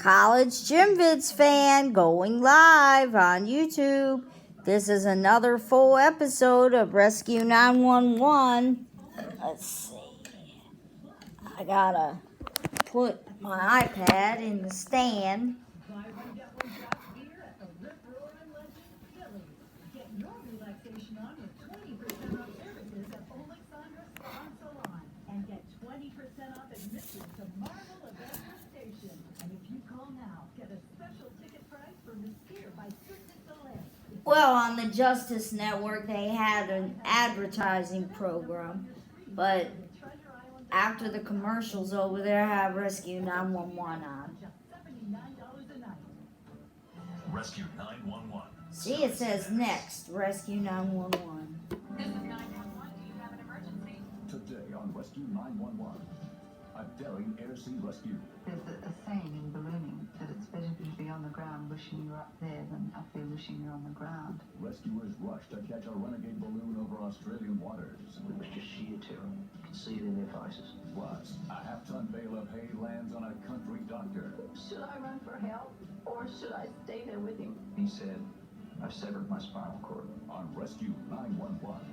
College Gym Vids fan going live on YouTube. This is another full episode of Rescue 911. Let's see. I gotta put my iPad in the stand. And get 20% off admission to Marvel Event Station. And if you call now, get a special ticket price for Mystere by Cirque du Soleil. Well, on the Justice Network, they had an advertising program, but after the commercials over there, have Rescue 911 on. Rescue 911. See, it says next, Rescue 911. This is 911. Do you have an emergency? Today on Rescue 911, a daring air-sea rescue. There's a saying in ballooning that it's better to be on the ground wishing you're up there than up there wishing you're on the ground. Rescuers rush to catch a renegade balloon over Australian waters. It was just sheer terror. You could see it in their faces. Plus, a half-ton bale of hay lands on a country doctor. Should I run for help or should I stay there with him? He said, I've severed my spinal cord. On Rescue 911.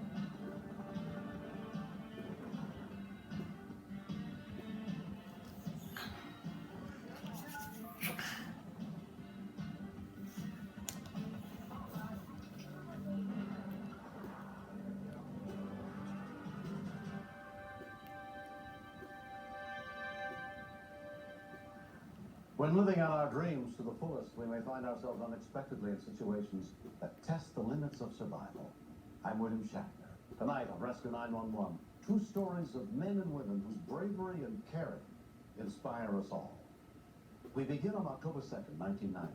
When living out our dreams to the fullest, we may find ourselves unexpectedly in situations that test the limits of survival. I'm William Shatner. Tonight on Rescue 911, true stories of men and women whose bravery and caring inspire us all. We begin on October 2nd, 1990,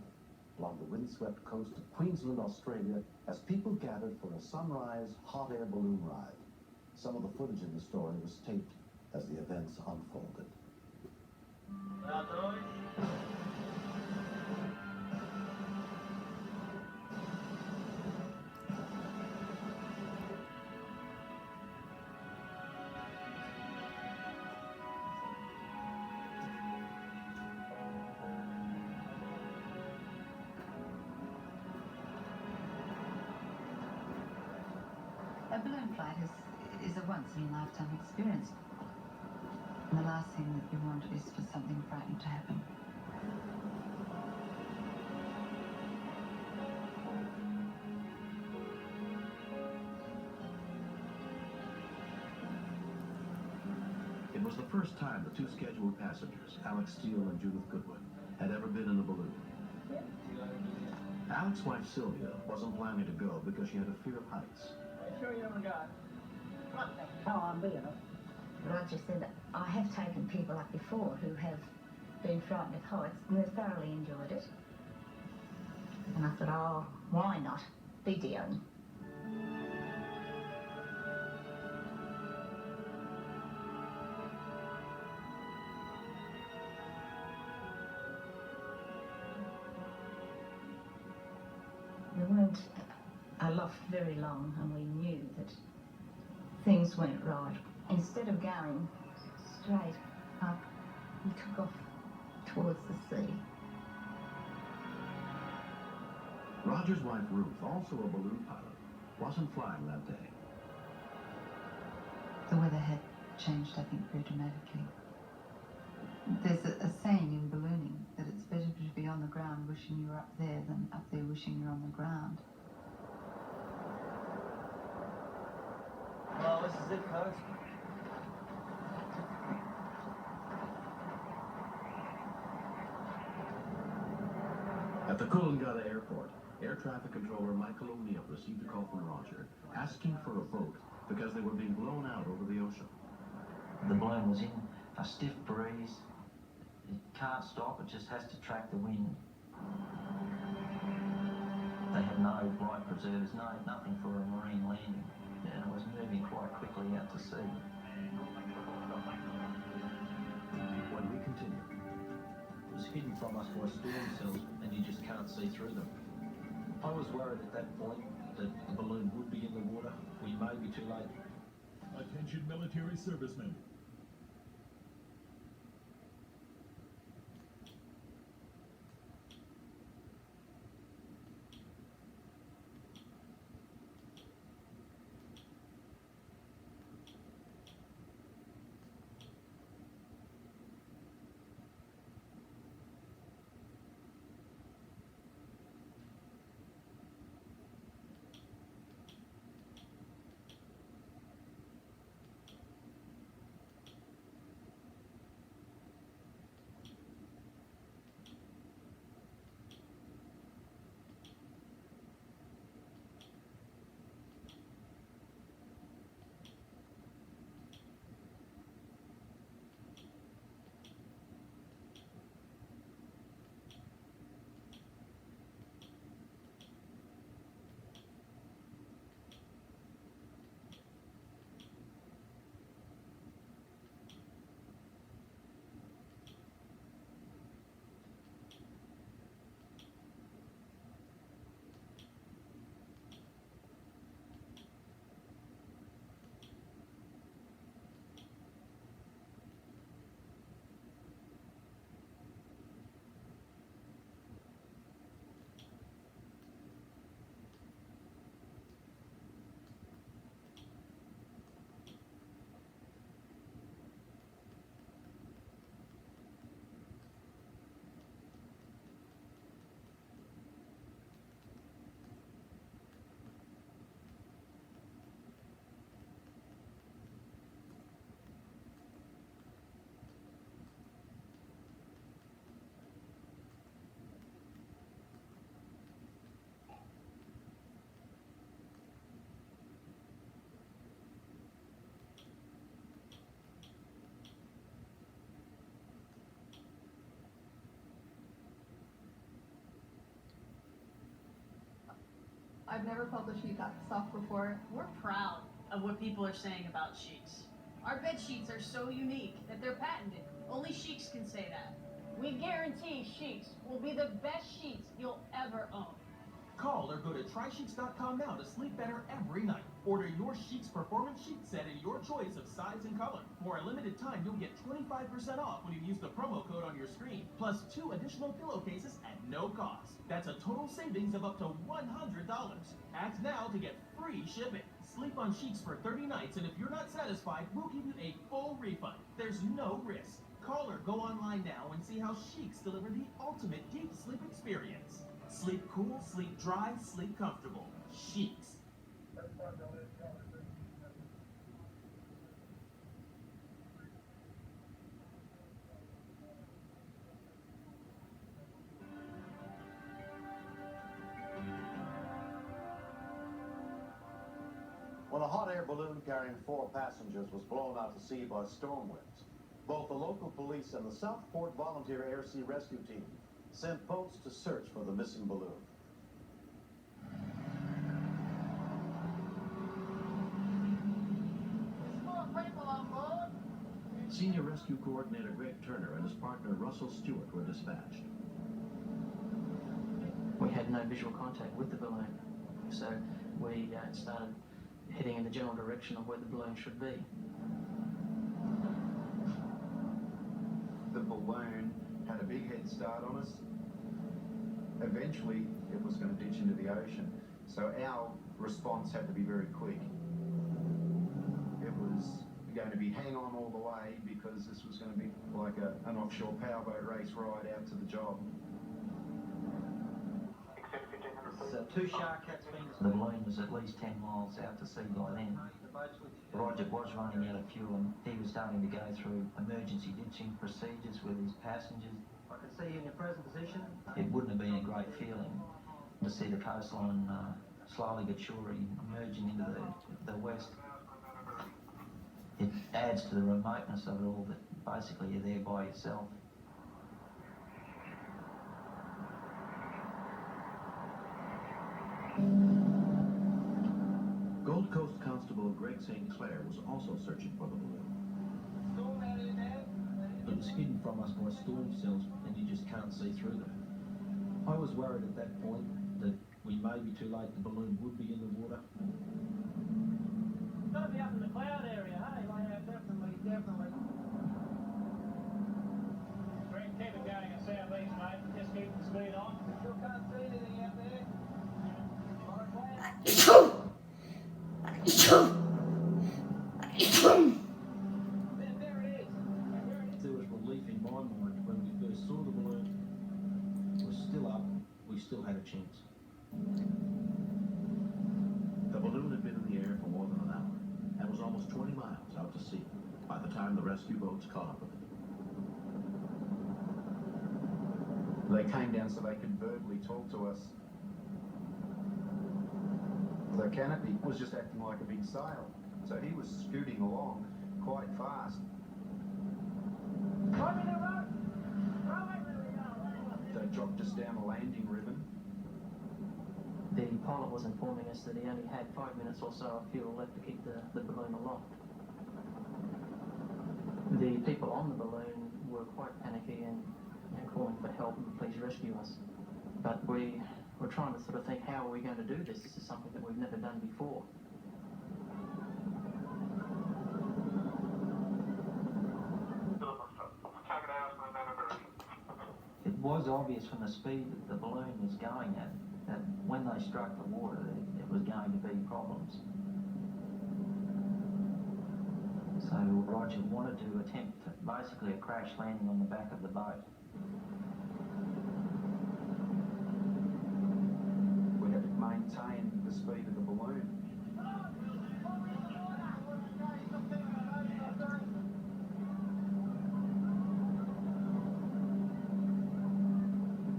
along the windswept coast of Queensland, Australia, as people gathered for a sunrise hot air balloon ride. Some of the footage in the story was taped as the events unfolded. A balloon flight is a once-in-a-lifetime experience. And the last thing that you want is for something frightening to happen. It was the first time the two scheduled passengers, Alex Steele and Judith Goodwin, had ever been in a balloon. Alex's wife Sylvia wasn't planning to go because she had a fear of heights. Sure you haven't got. Oh, I'm being Roger said, I have taken people up before who have been frightened of heights and they've thoroughly enjoyed it. And I thought, oh, why not? Be daring. We weren't aloft very long and we knew that things weren't right. Instead of going straight up, we took off towards the sea. Roger's wife Ruth, also a balloon pilot, wasn't flying that day. The weather had changed, I think, very dramatically. There's a saying in ballooning that it's better to be on the ground wishing you were up there than up there wishing you're on the ground. Oh, this is it, folks. At the Coolangatta Airport, air traffic controller Michael O'Neill received a call from Roger asking for a boat because they were being blown out over the ocean. The balloon was in a stiff breeze. It can't stop, it just has to track the wind. They had no life preservers, nothing for a marine landing. And it was moving quite quickly out to sea. When we continue, It was hidden from us by storm cells and you just can't see through them. I was worried at that point that the balloon would be in the water. We may be too late. Attention military servicemen. I've never felt the sheet that soft before. We're proud of what people are saying about Sheiks. Our bed sheets are so unique that they're patented. Only Sheiks can say that. We guarantee Sheiks will be the best sheets you'll ever own. Call or go to trysheets.com now to sleep better every night. Order your Sheiks Performance Sheet Set in your choice of size and color. For a limited time, you'll get 25% off when you use the promo code on your screen, plus 2 additional pillowcases at no cost. That's a total savings of up to $100. Act now to get free shipping. Sleep on Sheiks for 30 nights, and if you're not satisfied, we'll give you a full refund. There's no risk. Call or go online now and see how Sheiks deliver the ultimate deep sleep experience. Sleep cool, sleep dry, sleep comfortable. Sheiks. When a hot air balloon carrying 4 passengers was blown out to sea by storm winds, both the local police and the Southport Volunteer Air Sea Rescue Team sent boats to search for the missing balloon. Senior Rescue Coordinator Greg Turner and his partner Russell Stewart were dispatched. We had no visual contact with the balloon, so we started heading in the general direction of where the balloon should be. The balloon had a big head start on us. Eventually, it was going to ditch into the ocean, so our response had to be very quick. It was going to be hang on all the way because this was going to be like an offshore powerboat race ride out to the job. So 2 shark cats being... The balloon was at least 10 miles out to sea by then. Roger was running out of fuel and he was starting to go through emergency ditching procedures with his passengers. I can see you in your present position. It wouldn't have been a great feeling to see the coastline slowly but surely emerging into the west. It adds to the remoteness of it all that basically you're there by yourself. Gold Coast Constable Greg St. Clair was also searching for the balloon. It was hidden from us by storm cells and you just can't see through them. I was worried at that point that we may be too late, the balloon would be in the water. It's gotta be up in the cloud area, hey? Like, definitely. Keep it going at southeast, mate. Just keep the speed on. Still can't see anything out there. There it is. There was relief in my mind when we first saw the balloon. It was still up, we still had a chance. The balloon had been in the air for more than an hour and was almost 20 miles out to sea by the time the rescue boats caught up with it. They came down so they could verbally talk to us. The canopy was just acting like a big sail, so he was scooting along quite fast. They dropped us down a landing ribbon. The pilot was informing us that he only had 5 minutes or so of fuel left to keep the balloon aloft. The people on the balloon were quite panicky and calling for help and please rescue us. But we were trying to sort of think, how are we going to do this? This is something that we've never done before. It was obvious from the speed that the balloon was going at that when they struck the water, it was going to be problems. So Roger wanted to attempt basically a crash landing on the back of the boat. We had to maintain the speed of the balloon.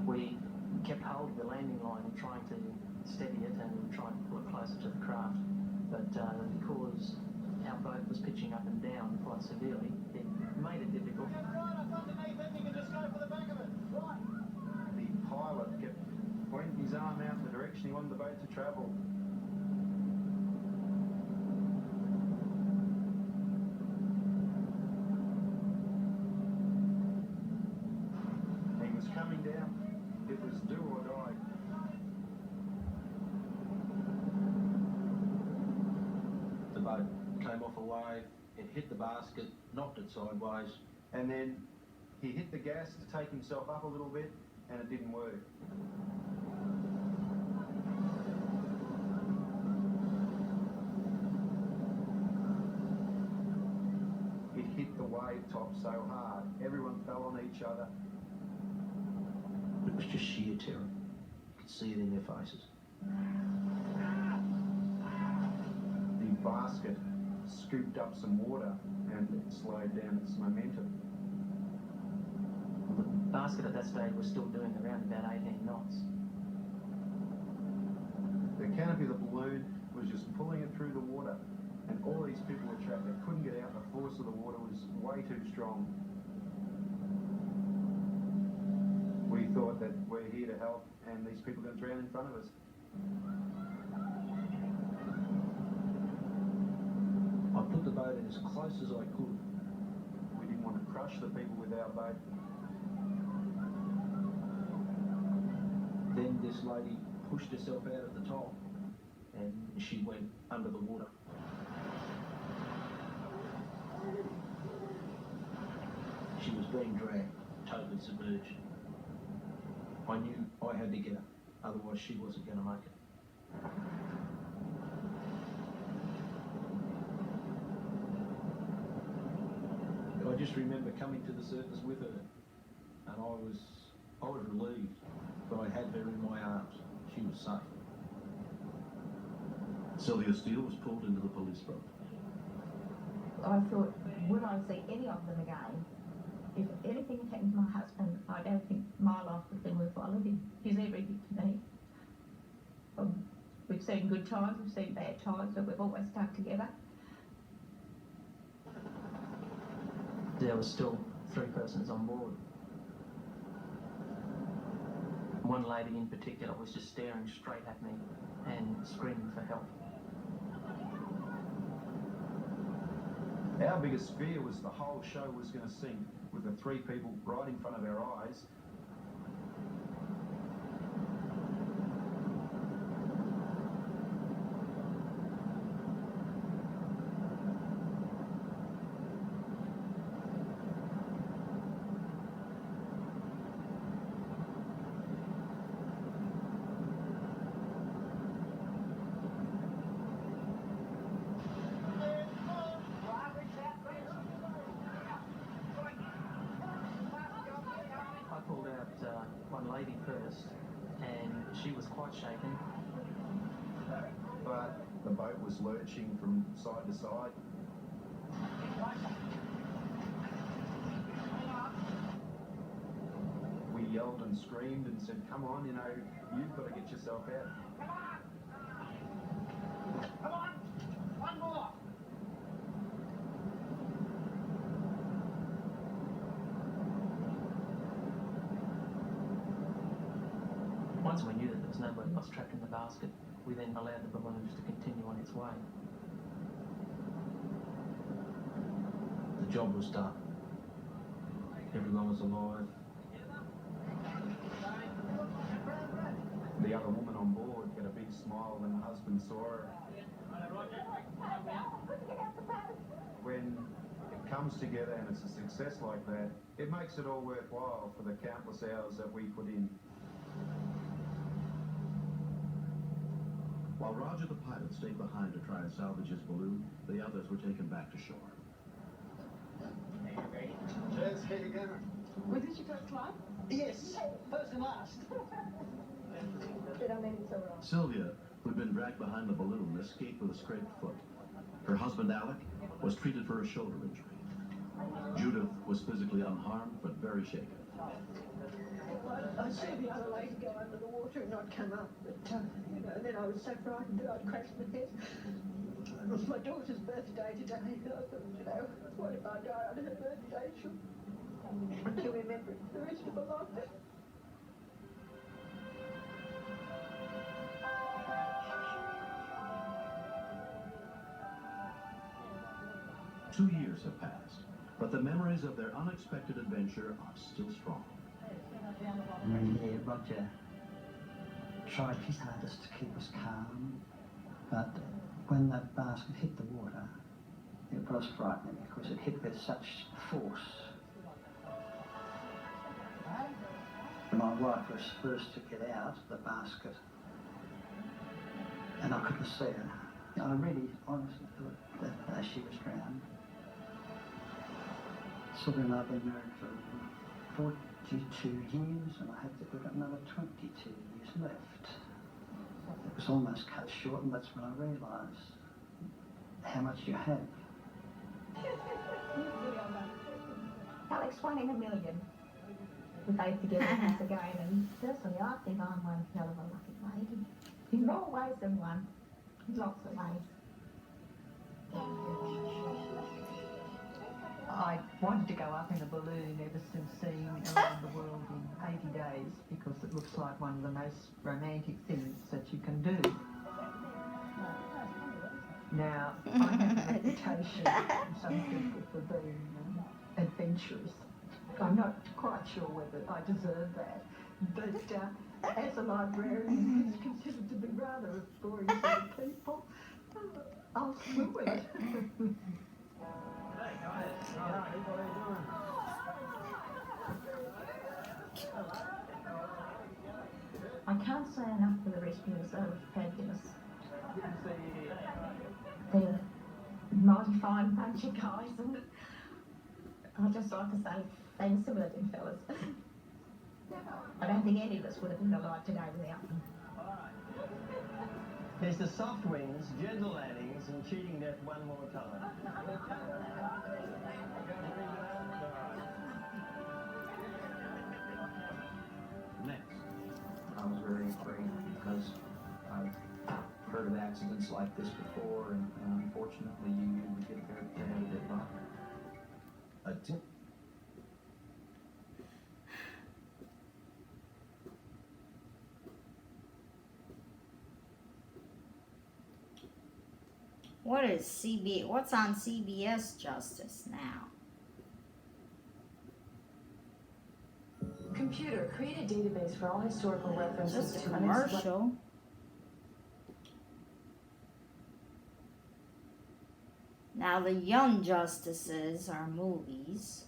We kept hold of the landing line trying to steady it and trying to pull it closer to the craft. But because our boat was pitching up and down quite severely, it made it difficult. The pilot kept pointing his arm out in the direction he wanted the boat to travel. down. It was do or die. The boat came off a wave, it hit the basket, knocked it sideways. And then he hit the gas to take himself up a little bit, and it didn't work. It hit the wave top so hard, everyone fell on each other. It was just sheer terror. You could see it in their faces. The basket scooped up some water and it slowed down its momentum. The basket at that stage was still doing around about 18 knots. The canopy of the balloon was just pulling it through the water, and all these people were trapped. They couldn't get out. The force of the water was way too strong. We thought that we're here to help, and these people are going to drown in front of us. I put the boat in as close as I could. We didn't want to crush the people with our boat. Then this lady pushed herself out at the top and she went under the water. She was being dragged, totally submerged. I knew I had to get her, otherwise she wasn't going to make it. I just remember coming to the surface with her, and I was relieved, but I had her in my arms. She was safe. Sylvia Steele was pulled into the police boat. I thought, would I see any of them again? If anything happened to my husband, I don't think my life would have been worthwhile living. He's everything to me. We've seen good times, we've seen bad times, but we've always stuck together. There was still 3 persons on board. One lady in particular was just staring straight at me and screaming for help. Our biggest fear was the whole show was going to sink with the 3 people right in front of our eyes. I pulled out one lady first, and she was quite shaken. But the boat was lurching from side to side. We yelled and screamed and said, come on, you know, you've got to get yourself out. Come on! One more! Once we knew that there was nobody else trapped in the basket, we then allowed the balloons to continue on its way. The job was done. Everyone was alive. The other woman on board got a big smile when her husband saw her. When it comes together and it's a success like that, it makes it all worthwhile for the countless hours that we put in. While Roger the pilot stayed behind to try and salvage his balloon, the others were taken back to shore. Cheers, Katie Gamer. Was this your first flight? Yes, first and last. Did I mean it so wrong? Sylvia, who'd been dragged behind the balloon, escaped with a scraped foot. Her husband, Alec, was treated for a shoulder injury. Judith was physically unharmed, but very shaken. I saw the other lady go under the water and not come up, but you know, then I was so frightened that I'd crashed my head. It was my daughter's birthday today, and I thought, you know, what if I die on her birthday? She'll remember it for the rest of her life. Two years have passed, but the memories of their unexpected adventure are still strong. And yeah, Roger tried his hardest to keep us calm, but when the basket hit the water, it was frightening because it hit with such force. My wife was first to get out the basket, and I couldn't see her. I really honestly thought that she was drowned. Sylvia and I have been married for 42 years, and I have we've got another 22 years left. It was almost cut short, and that's when I realised how much you have. Alex, 1 in a million. We both together once again, and personally I think I'm one hell of a lucky lady. In more ways than one. Lots of ways. I wanted to go up in a balloon ever since seeing Around the World in 80 days because it looks like one of the most romantic things that you can do. Now, I have a reputation from some people for being adventurous. I'm not quite sure whether I deserve that, but as a librarian who's considered to be rather a boring sort of people, I'll do it. I can't say enough for the rescuers, they were fabulous. They're a mighty fine bunch of guys, and I'd just like to say they were similar to fellas. I don't think any of us would have been alive today without them. There's the soft wings, gentle landings, and cheating death one more time. Next. I was very afraid because I've heard of accidents like this before, and unfortunately you would get there to have it wrong. A tip. What is CBS? What's on CBS Justice now? Computer, create a database for all historical references Just a to commercial. Now the Young Justices are movies.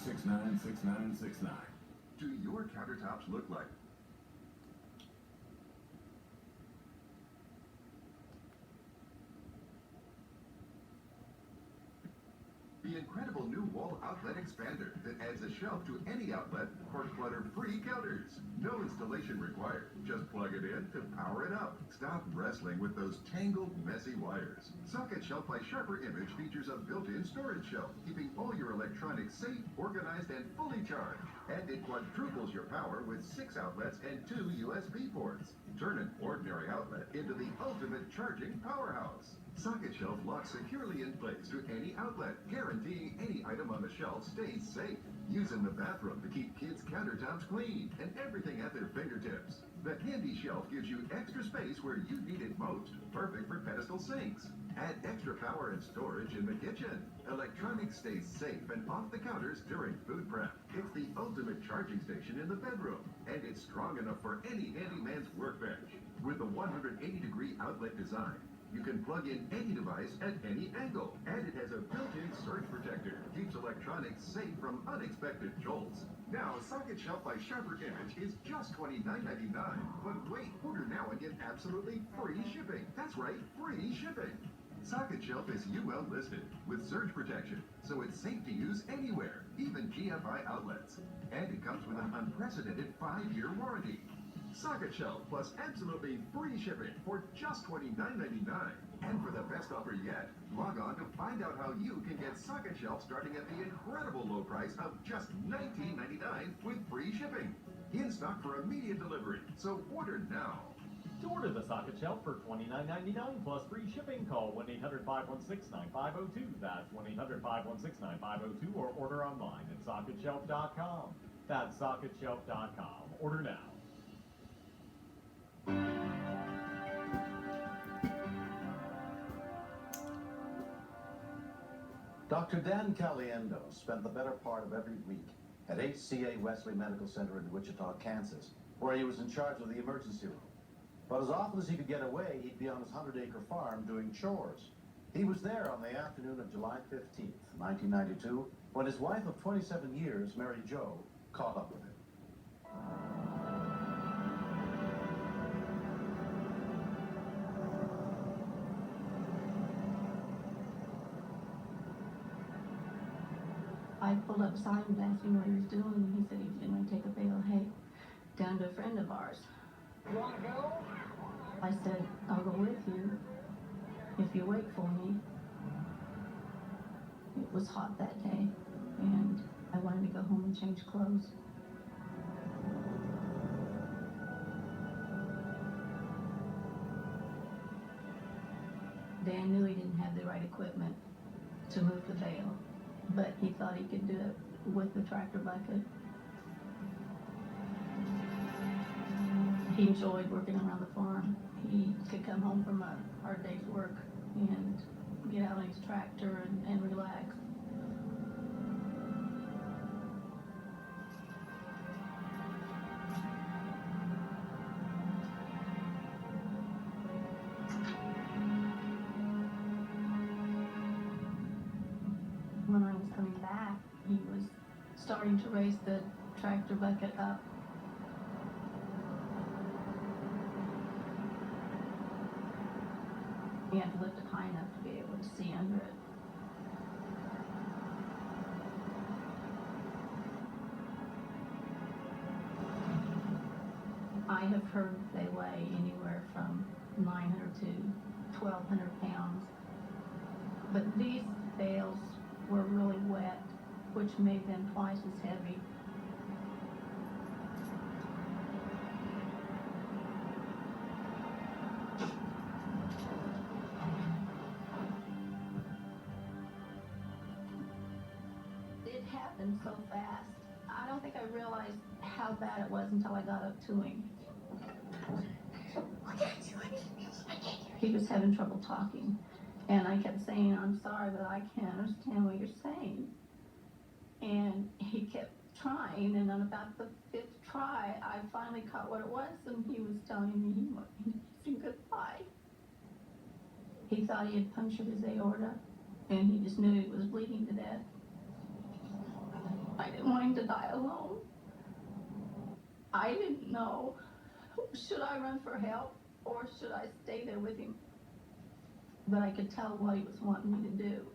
Six nine 6969. Do your countertops look like the incredible new wall outlet expander that adds a shelf to any outlet for clutter-free counters? No installation required. Just plug it in to power it up. Stop wrestling with those tangled, messy wires. Socket Shelf by Sharper Image features a built-in storage shelf, keeping all your electronics safe, organized, and fully charged. And it quadruples your power with 6 outlets and 2 USB ports. Turn an ordinary outlet into the ultimate charging powerhouse. Socket Shelf locks securely in place to any outlet, guaranteeing any item on the shelf stays safe. Use in the bathroom to keep kids' countertops clean and everything at their fingertips. The Handy Shelf gives you extra space where you need it most, perfect for pedestal sinks. Add extra power and storage in the kitchen. Electronics stays safe and off the counters during food prep. It's the ultimate charging station in the bedroom, and it's strong enough for any handyman's workbench. With a 180-degree outlet design, You can plug in any device at any angle, and it has a built-in surge protector. Keeps electronics safe from unexpected jolts. Now, Socket Shelf by Sharper Image is just $29.99. But wait, order now and get absolutely free shipping. That's right, free shipping. Socket Shelf is UL listed with surge protection, so it's safe to use anywhere, even GFI outlets. And it comes with an unprecedented 5-year warranty. Socket Shelf plus absolutely free shipping for just $29.99. And for the best offer yet, log on to find out how you can get Socket Shelf starting at the incredible low price of just $19.99 with free shipping. In stock for immediate delivery, so order now. To order the Socket Shelf for $29.99 plus free shipping, call 1-800-516-9502. That's 1-800-516-9502 or order online at SocketShelf.com. That's SocketShelf.com. Order now. Dr. Dan Caliendo spent the better part of every week at HCA Wesley Medical Center in Wichita, Kansas, where he was in charge of the emergency room. But as often as he could get away, he'd be on his 100-acre farm doing chores. He was there on the afternoon of July 15th, 1992, when his wife of 27 years, Mary Jo, caught up with him. I pulled up beside him and asked him what he was doing, and he said he was going to take a bale of hay down to a friend of ours. You want to go? I said, I'll go with you if you wait for me. It was hot that day, and I wanted to go home and change clothes. Dan knew he didn't have the right equipment to move the bale, but he thought he could do it with the tractor bucket. He enjoyed working around the farm. He could come home from a hard day's work and get out on his tractor and relax. When I was coming back, he was starting to raise the tractor bucket up. You have to lift it high enough to be able to see under it. I have heard they weigh anywhere from 900 to 1,200 pounds. But these bales were really wet, which made them twice as heavy. It happened so fast. I don't think I realized how bad it was until I got up to him. He was having trouble talking. And I kept saying, I'm sorry, but I can't understand what you're saying. And he kept trying, and on about the 5th try, I finally caught what it was, and he was telling me he was kissing goodbye. He thought he had punctured his aorta, and he just knew he was bleeding to death. I didn't want him to die alone. I didn't know, should I run for help, or should I stay there with him? But I could tell what he was wanting me to do.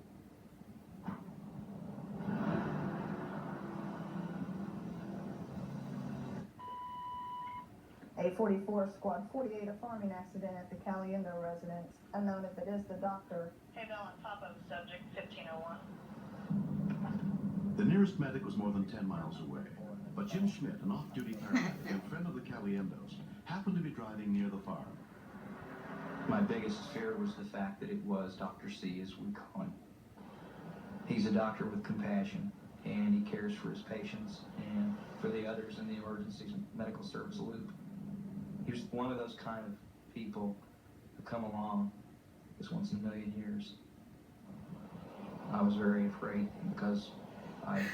A 44 Squad 48, a farming accident at the Caliendo residence. Unknown if it is the doctor. Hey, Bill, on top of subject 1501. The nearest medic was more than 10 miles away, but Jim Schmidt, an off-duty paramedic and friend of the Caliendos, happened to be driving near the farm. My biggest fear was the fact that it was Dr. C, as we call him. He's a doctor with compassion, and he cares for his patients and for the others in the emergency medical service loop. He was one of those kind of people who come along just once in a million years. I was very afraid because I've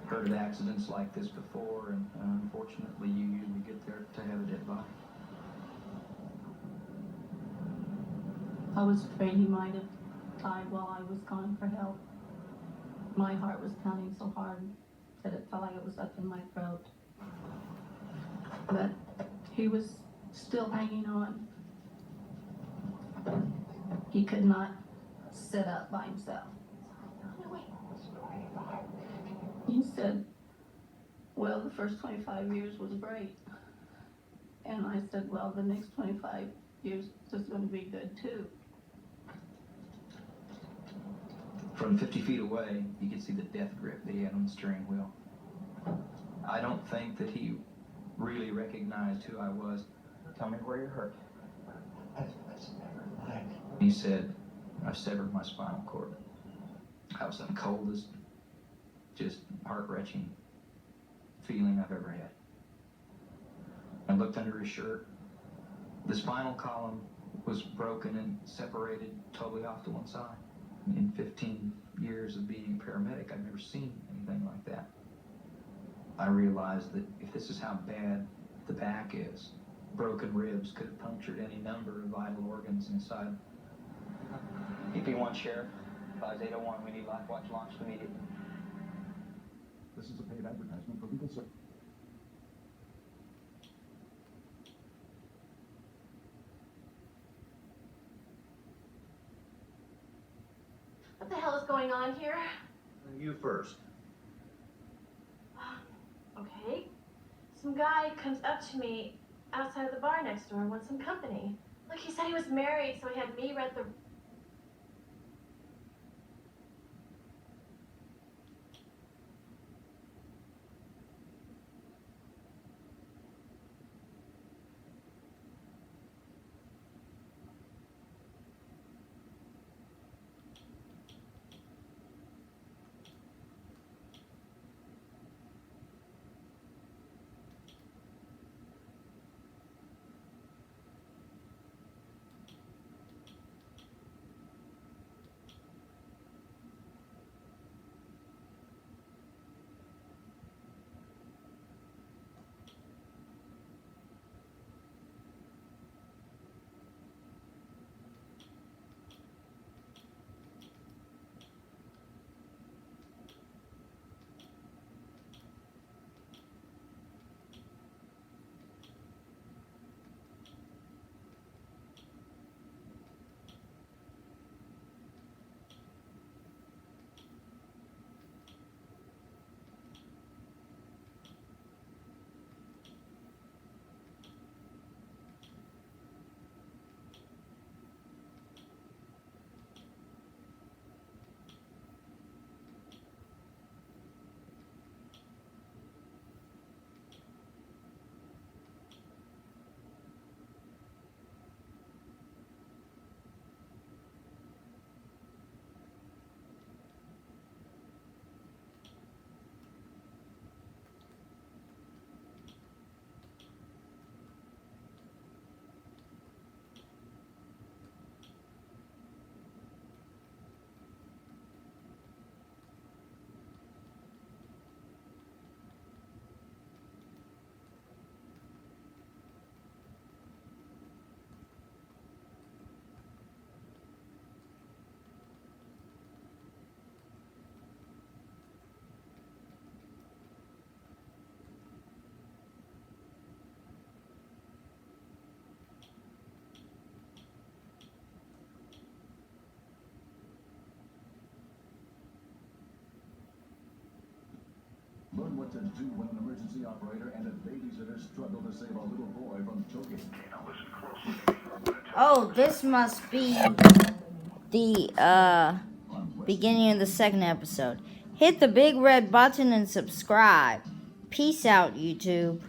heard of accidents like this before, and unfortunately you usually get there to have a dead body. I was afraid he might have died while I was calling for help. My heart was pounding so hard that it felt like it was up in my throat. But he was still hanging on. He could not sit up by himself. He said, well, the first 25 years was great. And I said, well, the next 25 years is going to be good too. From 50 feet away, you could see the death grip that he had on the steering wheel. I don't think that he really recognized who I was. Tell me where you're hurt. He said, I've severed my spinal cord. That was the coldest, just heart-wrenching feeling I've ever had. I looked under his shirt. The spinal column was broken and separated totally off to one side. In 15 years of being a paramedic, I've never seen anything like that. I realized that if this is how bad the back is, broken ribs could have punctured any number of vital organs inside. EP1 Sheriff, 5801, we need LifeWatch launched immediately. This is a paid advertisement for legal service. What the hell is going on here? You first. Okay. Some guy comes up to me outside of the bar next door and wants some company. Look, he said he was married, so he had me rent the... Learn what to do when an emergency operator and a babysitter struggle to save a little boy from choking. Oh, this must be the beginning of the second episode. Hit the big red button and subscribe. Peace out, YouTube.